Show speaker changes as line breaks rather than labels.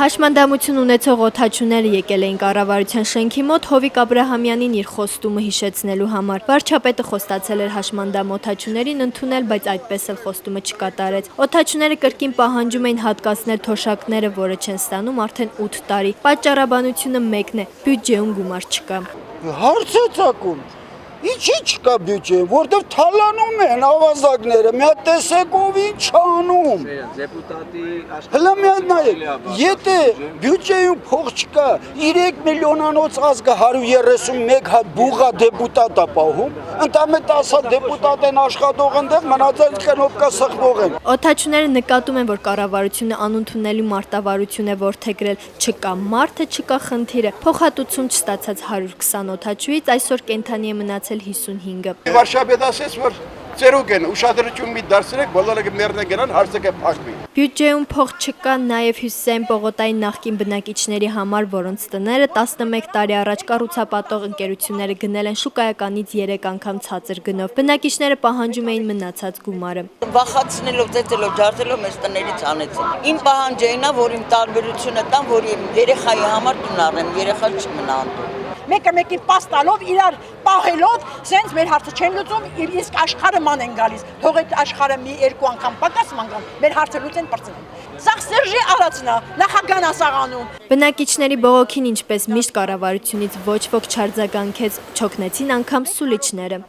Հաշմանդամություն ունեցող օդաչուները եկել էին կառավարության շենքի մոտ Հովիկ Աբրահամյանին իր խոստումը հիշեցնելու համար։ Վարչապետը խոստացել էր հաշմանդամ օդաչուներին ընդունել, բայց այդպես էլ խոստումը չկատարեց։ Օդաչուները կրկին պահանջում էին հատկացնել թոշակները, որը չեն ստանում արդեն 8 տարի։ Պատճառաբանությունը մեկն է՝ բյուջեում գումար չկա։
Հարց է ծագում։ Ինչի չկա բյուջե, որտեղ թալանում են ավազակները, մի հատ տեսեք ով ինչ անում։
Դեպուտատի
Հələ մի հատ նայեք, եթե բյուջեում փող չկա, 3 միլիոնանոց ազգը 131 հատ բուղա դեպուտատ է պահում, ընդամենը 10 հատ դեպուտատ են աշխատող ընդեղ, մնացած կնոպկա սխվող են։
Օդաչուները նկատում են, որ կառավարությունը անընդունելի մարտավարություն է որդեգրել, չկա մարդը, չկա խնդիրը։ Փոխհատուցում չստացած 120 օդաչուից այսօր կենթանի է մնացել 55-ը։
Վարշապետ ասեց, որ ծերուկ են, ուշադրություն մի դարձրեք, բոլորը կմեռնեն գնան, հարցը կփակվի։
Բյուջեում փող չկա նաև Հյուսիսային պողոտայի նախկին բնակիչների համար, որոնց տները 11 տարի առաջ կառուցապատող ընկերությունները գնել են շուկայականից 3 անգամ ցածր գնով։ Բնակիչները պահանջում էին մնացած գումարը։
Վախացնելով, ծեծելով, ջարդելով մեզ տներից անեցին։ Իմ պահանջն է, որ իմ տարբերությունը տամ, որ իմ երեխայի համար տուն առնեմ, երեխա չմնա անդու։
Մեկը մեկին պաստալով, իրար պահելով, սենց մեր հարցը չեն լուծում, իսկ աշխարհը ման են գալիս։ Թող այդ աշխարհը մի երկու անգամ պակաս մանգան, մեր հարցը լուծեն պրծեն։ Սաղ Սերժի արածնա, նախագահն ասաղանում։
Բնակիչների բողոքին ինչպես միշտ կառավարությունից ոչ ոք չարձագանքեց, չօգնեցին անգամ սուլիչները։